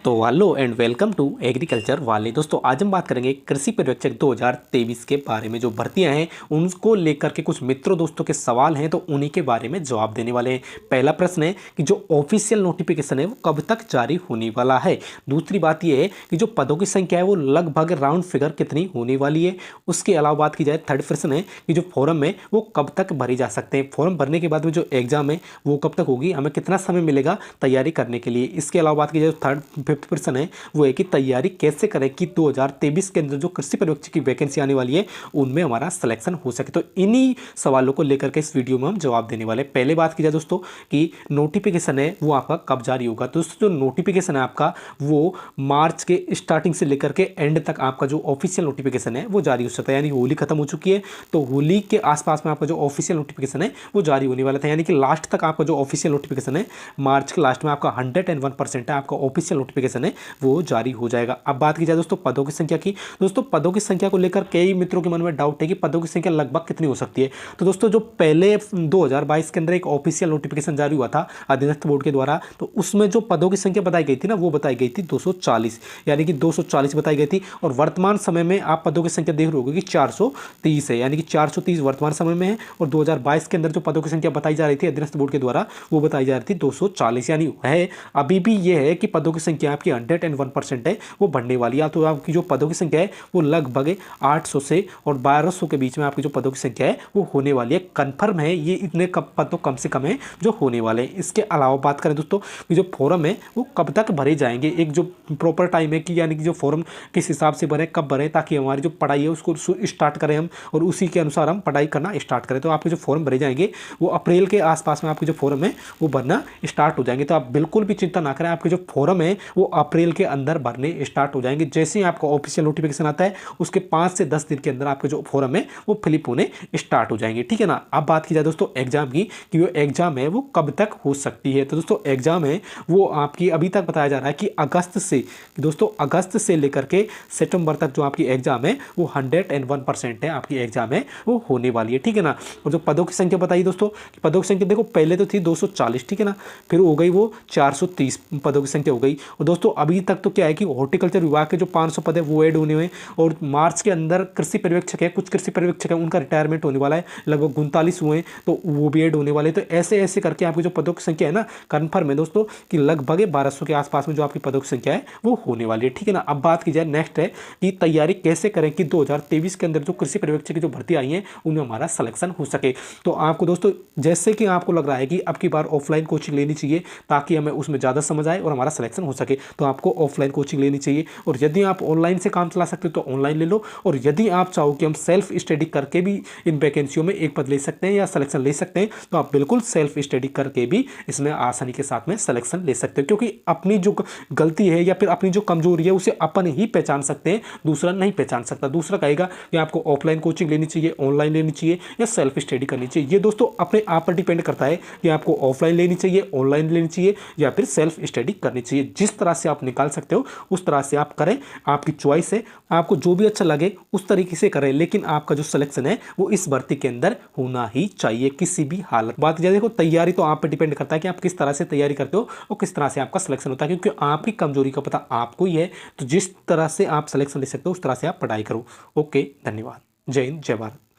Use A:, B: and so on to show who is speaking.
A: तो hello and welcome to agriculture वाले दोस्तों। आज हम बात करेंगे कृषि पर्यवेक्षक 2023 के बारे में। जो भर्तियां हैं उनको लेकर के कुछ मित्रों दोस्तों के सवाल हैं, तो उन्हीं के बारे में जवाब देने वाले हैं। पहला प्रश्न है कि जो ऑफिशियल नोटिफिकेशन है वो कब तक जारी होने वाला है। दूसरी बात यह है कि जो पदों की संख्या है वो लगभग राउंड फिगर कितनी होने वाली है। उसके अलावा बात की जाए, थर्ड प्रश्न है कि जो फॉर्म है वो कब तक भरी जा सकते हैं। फॉर्म भरने के बाद में जो एग्जाम है वो कब तक होगी, हमें कितना समय मिलेगा तैयारी करने के लिए। इसके अलावा बात की जाए, थर्ड फिफ्थ प्रश्न है वो है कि तैयारी कैसे करें कि 2023 के अंदर जो कृषि पर्यवेक्षक की वैकेंसी आने वाली है उनमें हमारा सिलेक्शन हो सके। तो इन्हीं सवालों को लेकर के इस वीडियो में हम जवाब देने वाले हैं। पहले बात की जाए दोस्तों कि नोटिफिकेशन है वो आपका कब जारी होगा। तो दोस्तों जो नोटिफिकेशन है आपका वो मार्च के स्टार्टिंग से लेकर के एंड तक आपका जो ऑफिशियल नोटिफिकेशन है वो जारी हो सकता है। यानी होली खत्म हो चुकी है तो होली के आसपास में आपका जो ऑफिशियल नोटिफिकेशन है वो जारी होने वाला था। यानी कि लास्ट तक आपका जो ऑफिशियल नोटिफिकेशन है मार्च के लास्ट में आपका 101% है, आपका ऑफिशियल नोटिफिकेशन है वो जारी हो जाएगा। अब बात की जाए दोस्तों पदों की संख्या की। दोस्तों पदों की संख्या को लेकर कई मित्रों के मन में डाउट है कि पदों की संख्या लगभग कितनी हो सकती है। तो दोस्तों जो पहले 2022 के अंदर एक ऑफिशियल नोटिफिकेशन जारी हुआ था अधीनस्थ बोर्ड के द्वारा, तो उसमें जो पदों की संख्या बताई गई थी ना वो बताई गई थी 240, यानी कि 240 बताई गई थी। और वर्तमान समय में आप पदों की संख्या देख रहे होगे कि 430 है, यानी कि 430 वर्तमान समय में है। और 2022 के अंदर जो पदों की संख्या बताई जा रही थी अधीनस्थ बोर्ड के द्वारा वो बताई जा रही थी 240, यानी है अभी भी ये है कि पदों की संख्या आपकी 101% है वो बढ़ने वाली है। तो आपकी जो पदों की संख्या है वो लगभग 800 से और 1200 के बीच में आपकी जो पदों की संख्या है वो होने वाली है। कंफर्म है ये इतने पद तो कम से कम है जो होने वाले हैं। इसके अलावा बात करें दोस्तों कि जो फॉर्म है वो कब तक भरे जाएंगे, एक जो प्रॉपर टाइम है कि यानी कि जो फॉर्म किस हिसाब से भरें, कब भरें, ताकि हमारी जो पढ़ाई है उसको स्टार्ट करें हम और उसी के अनुसार हम पढ़ाई करना स्टार्ट करें। तो आपके जो फॉर्म भरे जाएंगे वो अप्रैल के आसपास में आपके जो फॉर्म है वो भरना स्टार्ट हो जाएंगे। तो आप बिल्कुल भी चिंता ना करें, आपके जो फॉर्म है वो अप्रैल के अंदर भरने स्टार्ट हो जाएंगे। जैसे ही आपका ऑफिशियल नोटिफिकेशन आता है उसके 5 से 10 दिन के अंदर आपके जो फॉर्म है वो फिलिप होने स्टार्ट हो जाएंगे, ठीक है ना। अब बात की जाए दोस्तों एग्जाम की कि वो एग्जाम है वो कब तक हो सकती है। तो दोस्तों एग्जाम है वो आपकी अभी तक बताया जा रहा है कि अगस्त से लेकर के सितंबर तक जो आपकी एग्जाम है वो 101% है आपकी एग्जाम है वो होने वाली है, ठीक है ना। और जो पदों की संख्या बताइए दोस्तों, पदों की संख्या देखो पहले तो थी 240, ठीक है ना, फिर हो गई वो 430 पदों की संख्या हो गई। और दोस्तों अभी तक तो क्या है कि हॉर्टिकल्चर विभाग के जो 500 पद है वो ऐड होने हुए हैं। और मार्च के अंदर कृषि पर्यवेक्षक है, कुछ कृषि पर्यवेक्षक है उनका रिटायरमेंट होने वाला है, लगभग 39 हुए हैं तो वो भी ऐड होने वाले हैं। तो ऐसे ऐसे करके आपकी जो पदों की संख्या है ना कन्फर्म है दोस्तों कि लगभग 1200 के आसपास में जो आपकी पदों की संख्या है वो होने वाली है, ठीक है ना। अब बात की जाए नेक्स्ट है कि तैयारी कैसे करें कि 2023 के अंदर जो कृषि पर्यवेक्षक की जो भर्ती आई है उनमें हमारा सिलेक्शन हो सके। तो आपको दोस्तों जैसे कि आपको लग रहा है कि अब की बार ऑफलाइन कोचिंग लेनी चाहिए ताकि हमें उसमें ज़्यादा समझ आए और हमारा सिलेक्शन हो सके, तो आपको ऑफलाइन कोचिंग लेनी चाहिए। और यदि आप ऑनलाइन से काम चला सकते हो तो ऑनलाइन ले लो। और यदि आप चाहो कि हम सेल्फ स्टडी करके भी इन वैकेंसियों में एक पद ले सकते हैं या सिलेक्शन ले सकते हैं तो आप बिल्कुल सेल्फ स्टडी करके भी इसमें आसानी के साथ में सिलेक्शन ले सकते हो। क्योंकि अपनी जो गलती है या फिर अपनी जो कमजोरी है उसे अपन ही पहचान सकते हैं, दूसरा नहीं पहचान सकता। दूसरा कहेगा कि आपको ऑफलाइन कोचिंग लेनी चाहिए, ऑनलाइन लेनी चाहिए या सेल्फ स्टडी करनी चाहिए। ये दोस्तों अपने आप पर डिपेंड करता है कि आपको ऑफलाइन लेनी चाहिए, ऑनलाइन लेनी चाहिए या फिर सेल्फ स्टडी करनी चाहिए। जिस तरह से आप निकाल सकते हो उस तरह से आप करें, आपकी चॉइस है, आपको जो भी अच्छा लगे उस तरीके से करें। लेकिन आपका जो सिलेक्शन है वो इस भर्ती के अंदर होना ही चाहिए किसी भी हालत। बात की जाए देखो तैयारी तो आप पर डिपेंड करता है कि आप किस तरह से तैयारी करते हो और किस तरह से आपका सिलेक्शन होता है, क्योंकि आपकी कमजोरी का पता आपको ही है। तो जिस तरह से आप सिलेक्शन ले सकते हो उस तरह से आप पढ़ाई करो। ओके, धन्यवाद। जय हिंद, जय भारत।